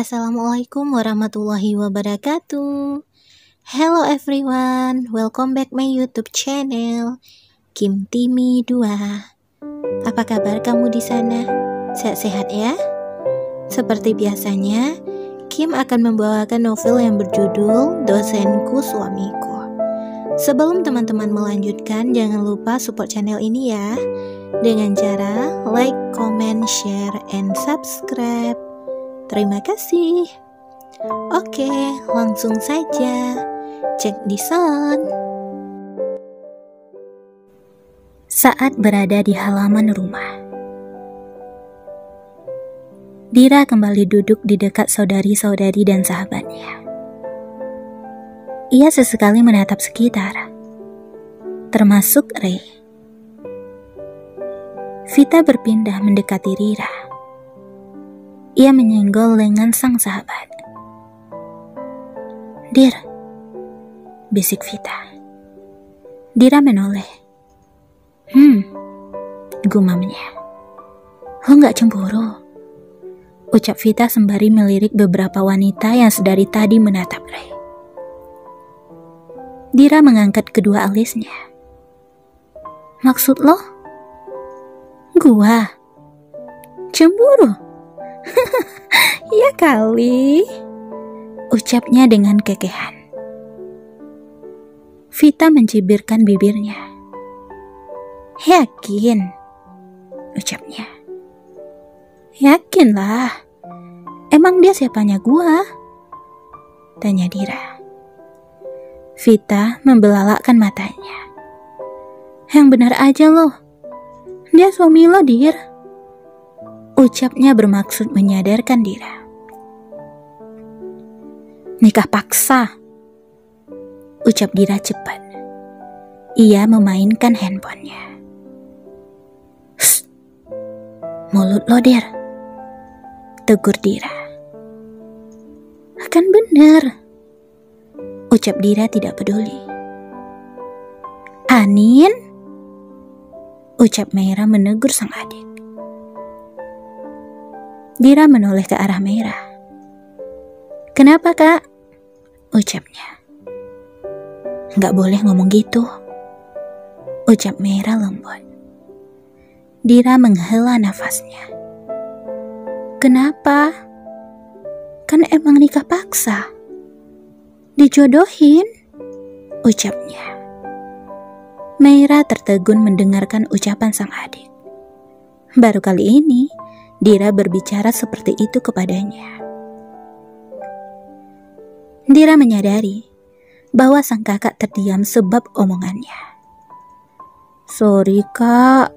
Assalamualaikum warahmatullahi wabarakatuh. Hello everyone, welcome back my YouTube channel Kim Timi 2. Apa kabar kamu di sana? Sehat-sehat ya? Seperti biasanya, Kim akan membawakan novel yang berjudul Dosenku Suamiku. Sebelum teman-teman melanjutkan, jangan lupa support channel ini ya, dengan cara like, comment, share, and subscribe. Terima kasih. Oke, langsung saja. Cek di sound. Saat berada di halaman rumah, Dira kembali duduk di dekat saudari-saudari dan sahabatnya. Ia sesekali menatap sekitar, termasuk Ray. Vita berpindah mendekati Rira. Ia menyenggol lengan sang sahabat. "Dir," bisik Vita. Dira menoleh. Gumamnya. "Lo gak cemburu?" ucap Vita sembari melirik beberapa wanita yang sedari tadi menatap Ray. Dira mengangkat kedua alisnya. "Maksud lo? Gua? Cemburu?" "Ya kali," ucapnya dengan kekehan. Vita mencibirkan bibirnya. "Yakin?" ucapnya. "Yakinlah. Emang dia siapanya gua?" tanya Dira. Vita membelalakkan matanya. "Yang benar aja loh. Dia suami lo, Dir," ucapnya bermaksud menyadarkan Dira. "Nikah paksa," ucap Dira cepat. Ia memainkan handphonenya. "Shh, mulut lo, Dir," tegur Dira. "Kan bener," ucap Dira tidak peduli. "Anin?" ucap Meira menegur sang adik. Dira menoleh ke arah Meira. "Kenapa, Kak?" ucapnya. "Gak boleh ngomong gitu," ucap Meira lembut. Dira menghela nafasnya. "Kenapa? Kan emang nikah paksa. Dijodohin," ucapnya. Meira tertegun mendengarkan ucapan sang adik. Baru kali ini Dira berbicara seperti itu kepadanya. Dira menyadari bahwa sang kakak terdiam sebab omongannya. "Sorry, Kak,"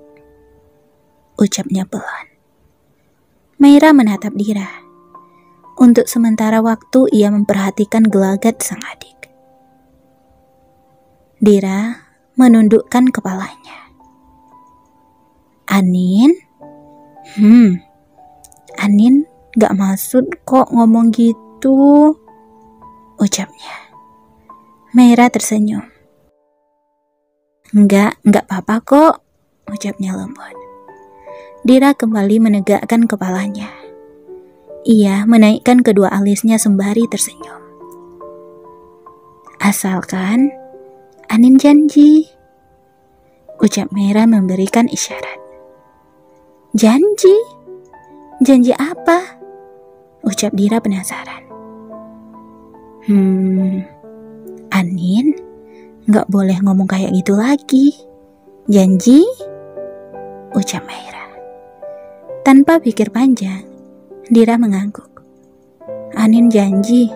ucapnya pelan. Meira menatap Dira. Untuk sementara waktu ia memperhatikan gelagat sang adik. Dira menundukkan kepalanya. "Anin? Anin gak maksud kok ngomong gitu," ucapnya. Meira tersenyum. Enggak apa-apa kok," ucapnya lembut. Dira kembali menegakkan kepalanya. Ia menaikkan kedua alisnya sembari tersenyum. "Asalkan Anin janji," ucap Meira memberikan isyarat. "Janji? Janji apa?" ucap Dira penasaran. "Anin, gak boleh ngomong kayak gitu lagi. Janji?" ucap Meira. Tanpa pikir panjang, Dira mengangguk. "Anin janji,"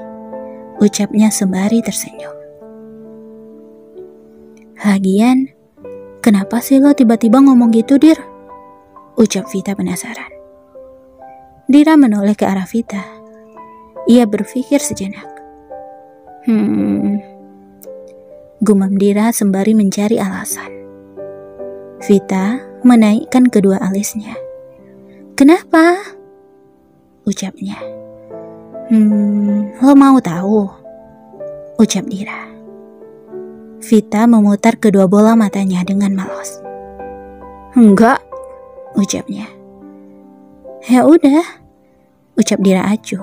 ucapnya sembari tersenyum. "Lagian, kenapa sih lo tiba-tiba ngomong gitu, Dir?" ucap Vita penasaran. Dira menoleh ke arah Vita. Ia berpikir sejenak. Gumam Dira sembari mencari alasan. Vita menaikkan kedua alisnya. "Kenapa?" ucapnya. "Lo mau tahu?" ucap Dira. Vita memutar kedua bola matanya dengan malas. "Enggak," ucapnya. "Ya udah," ucap Dira acuh.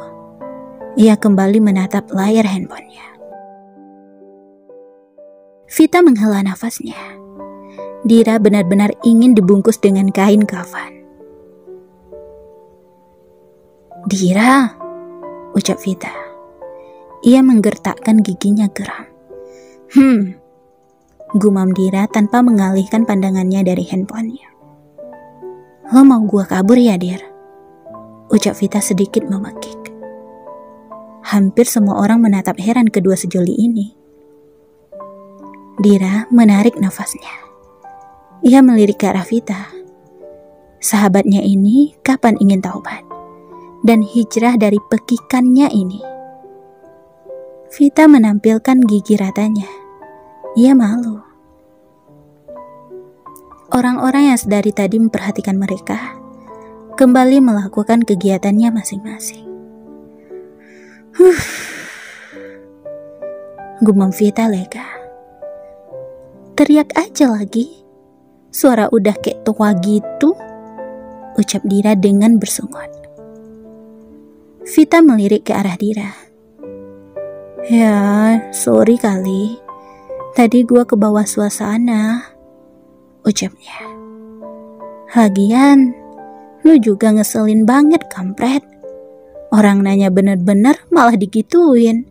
Ia kembali menatap layar handphonenya. Vita menghela nafasnya. Dira benar-benar ingin dibungkus dengan kain kafan. "Dira," ucap Vita. Ia menggertakkan giginya geram. Gumam Dira tanpa mengalihkan pandangannya dari handphonenya. "Lo mau gua kabur ya, Dir?" ucap Vita sedikit memekik. Hampir semua orang menatap heran kedua sejoli ini. Dira menarik nafasnya. Ia melirik ke arah Vita. Sahabatnya ini kapan ingin taubat dan hijrah dari pekikannya ini. Vita menampilkan gigi ratanya. Ia malu. Orang-orang yang sedari tadi memperhatikan mereka kembali melakukan kegiatannya masing-masing. Gumam Vita lega. "Teriak aja lagi. Suara udah kayak tua gitu," ucap Dira dengan bersungut. Vita melirik ke arah Dira. "Ya, sorry kali. Tadi gua ke bawah suasana," ucapnya. "Lagian, lu juga ngeselin banget, kampret. Orang nanya bener-bener malah digituin,"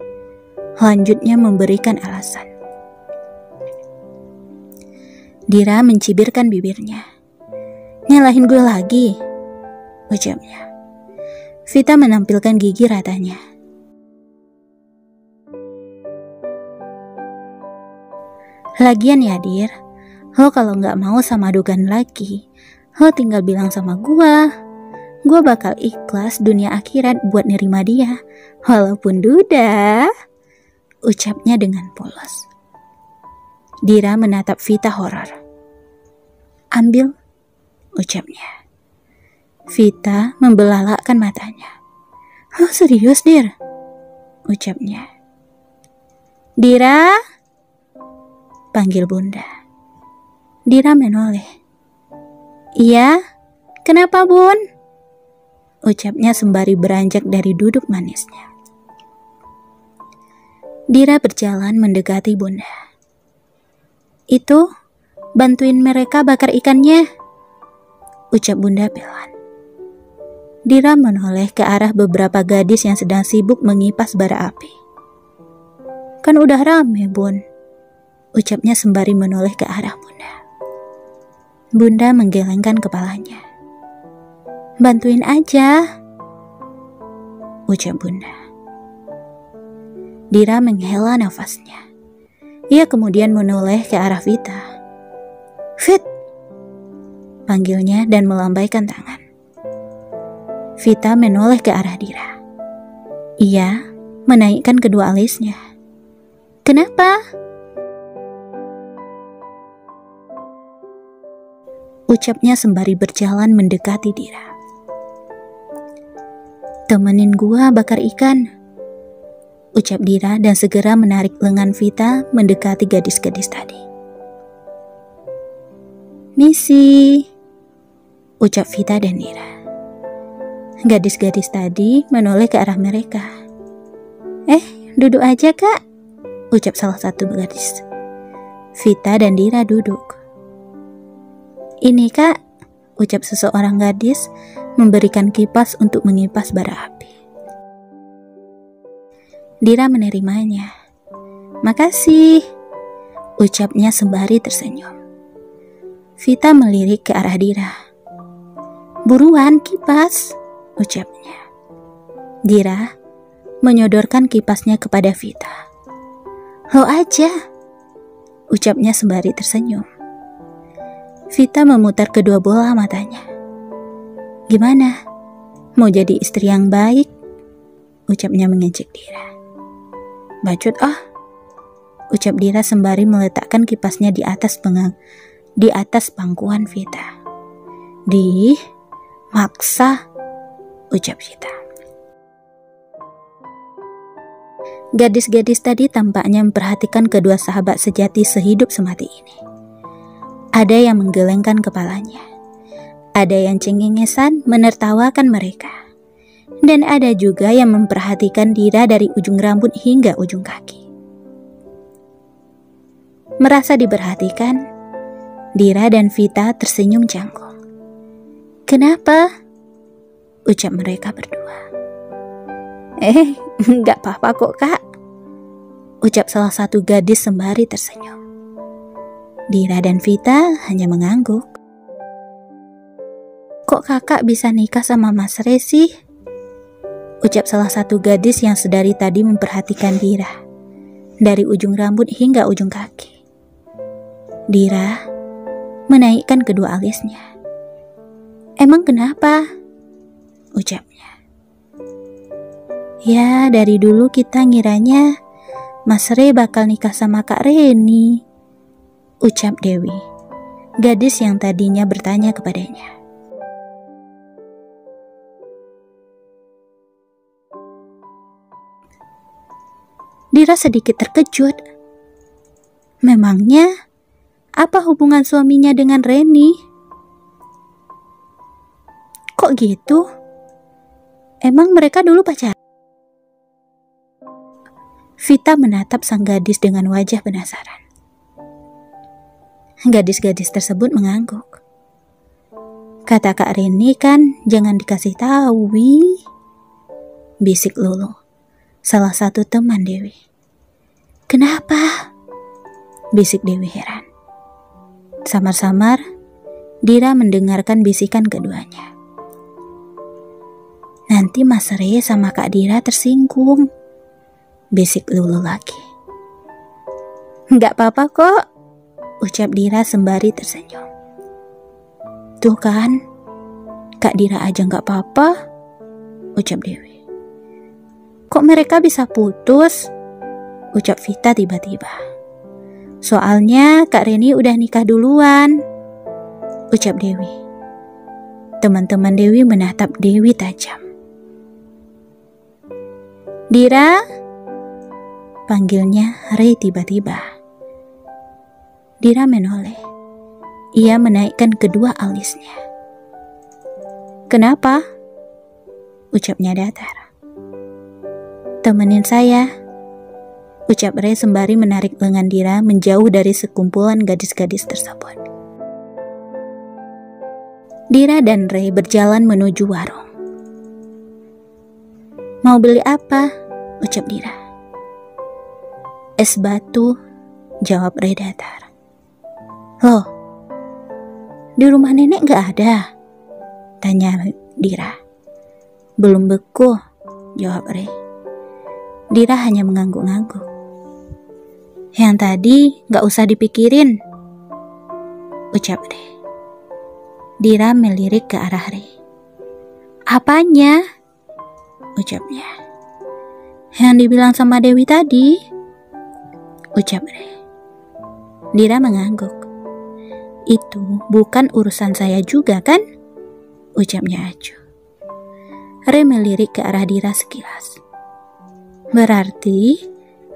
lanjutnya memberikan alasan. Dira mencibirkan bibirnya. "Nyalahin gue lagi," ucapnya. Vita menampilkan gigi ratanya. "Lagian ya, Dir, lo kalau nggak mau sama Dugan lagi, lo tinggal bilang sama gua. Gua bakal ikhlas dunia akhirat buat nerima dia, walaupun duda," ucapnya dengan polos. Dira menatap Vita horor. "Ambil," ucapnya. Vita membelalakkan matanya. "Lo serius, Dir?" ucapnya. "Dira?" panggil Bunda. Dira menoleh. "Iya, kenapa, Bun?" ucapnya sembari beranjak dari duduk manisnya. Dira berjalan mendekati Bunda. "Itu, bantuin mereka bakar ikannya," ucap Bunda pelan. Dira menoleh ke arah beberapa gadis yang sedang sibuk mengipas bara api. "Kan udah rame, Bun," ucapnya sembari menoleh ke arah Bunda. Bunda menggelengkan kepalanya. "Bantuin aja," ucap Bunda. Dira menghela nafasnya. Ia kemudian menoleh ke arah Vita. "Fit," panggilnya dan melambaikan tangan. Vita menoleh ke arah Dira. Ia menaikkan kedua alisnya. "Kenapa?" ucapnya sembari berjalan mendekati Dira. "Temenin gua bakar ikan," ucap Dira dan segera menarik lengan Vita mendekati gadis-gadis tadi. "Misi," ucap Vita dan Dira. Gadis-gadis tadi menoleh ke arah mereka. Duduk aja, Kak," ucap salah satu gadis. Vita dan Dira duduk. "Ini, Kak," ucap seseorang gadis memberikan kipas untuk mengipas bara api. Dira menerimanya. "Makasih," ucapnya sembari tersenyum. Vita melirik ke arah Dira. "Buruan kipas," ucapnya. Dira menyodorkan kipasnya kepada Vita. "Lo aja," ucapnya sembari tersenyum. Vita memutar kedua bola matanya. "Gimana? Mau jadi istri yang baik?" ucapnya mengejek Dira. "Bacot ah," ucap Dira sembari meletakkan kipasnya di atas pangkuan Vita. "Maksa," ucap Vita. Gadis-gadis tadi tampaknya memperhatikan kedua sahabat sejati sehidup semati ini. Ada yang menggelengkan kepalanya. Ada yang cengengesan menertawakan mereka. Dan ada juga yang memperhatikan Dira dari ujung rambut hingga ujung kaki. Merasa diperhatikan, Dira dan Vita tersenyum canggung. "Kenapa?" ucap mereka berdua. Nggak apa-apa kok, Kak," ucap salah satu gadis sembari tersenyum. Dira dan Vita hanya mengangguk. "Kok kakak bisa nikah sama Mas Re sih?" ucap salah satu gadis yang sedari tadi memperhatikan Dira, dari ujung rambut hingga ujung kaki. Dira menaikkan kedua alisnya. "Emang kenapa?" ucapnya. "Ya, dari dulu kita ngiranya Mas Re bakal nikah sama Kak Reni," ucap Dewi, gadis yang tadinya bertanya kepadanya. Dira sedikit terkejut. Memangnya apa hubungan suaminya dengan Reni? Kok gitu? Emang mereka dulu pacaran? Vita menatap sang gadis dengan wajah penasaran. Gadis-gadis tersebut mengangguk. "Kata Kak Reni kan jangan dikasih tahu, Wi," bisik Lulu, salah satu teman Dewi. "Kenapa?" bisik Dewi heran. Samar-samar, Dira mendengarkan bisikan keduanya. "Nanti Mas Re sama Kak Dira tersinggung," bisik Lulu lagi. "Nggak apa-apa kok," ucap Dira sembari tersenyum. "Tuh kan, Kak Dira aja nggak apa-apa," ucap Dewi. "Kok mereka bisa putus?" ucap Vita tiba-tiba. "Soalnya Kak Reni udah nikah duluan," ucap Dewi. Teman-teman Dewi menatap Dewi tajam. "Dira," panggilnya Re tiba-tiba. Dira menoleh. Ia menaikkan kedua alisnya. "Kenapa?" ucapnya datar. "Temenin saya," ucap Re sembari menarik lengan Dira menjauh dari sekumpulan gadis-gadis tersebut. Dira dan Re berjalan menuju warung. "Mau beli apa?" ucap Dira. "Es batu," jawab Re datar. "Loh, di rumah nenek gak ada?" tanya Dira. "Belum beku," jawab Re. Dira hanya mengangguk-angguk. "Yang tadi gak usah dipikirin," ucap Re. Dira melirik ke arah Re. "Apanya?" ucapnya. "Yang dibilang sama Dewi tadi," ucap Re. Dira mengangguk. "Itu bukan urusan saya juga kan?" ucapnya Acu. Re melirik ke arah Dira sekilas. "Berarti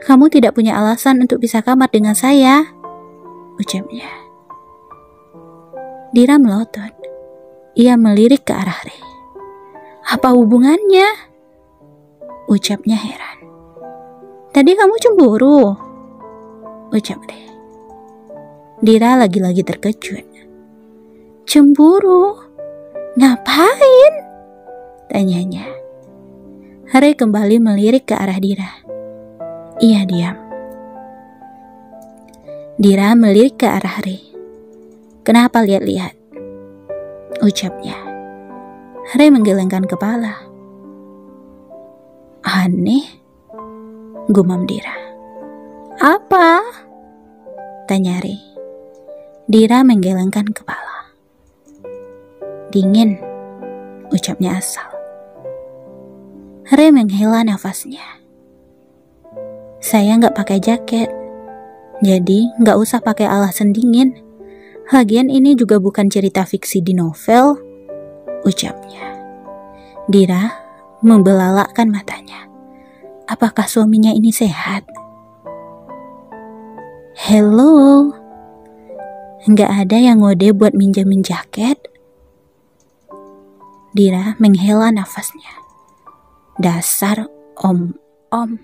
kamu tidak punya alasan untuk pisah kamar dengan saya," ucapnya. Dira melotot. Ia melirik ke arah Re. "Apa hubungannya?" ucapnya heran. "Tadi kamu cemburu," ucap Re. Dira lagi-lagi terkejut. "Cemburu? Ngapain?" tanyanya. Re kembali melirik ke arah Dira. Ia diam. Dira melirik ke arah Re. "Kenapa lihat-lihat?" ucapnya. Re menggelengkan kepala. "Aneh," gumam Dira. "Apa?" tanya Re. Dira menggelengkan kepala. "Dingin," ucapnya asal. Re menghela nafasnya. "Saya nggak pakai jaket, jadi nggak usah pakai alasan dingin. Lagian ini juga bukan cerita fiksi di novel," ucapnya. Dira membelalakkan matanya. Apakah suaminya ini sehat? "Hello, nggak ada yang ngode buat minjemin jaket?" Dira menghela nafasnya. Dasar om-om.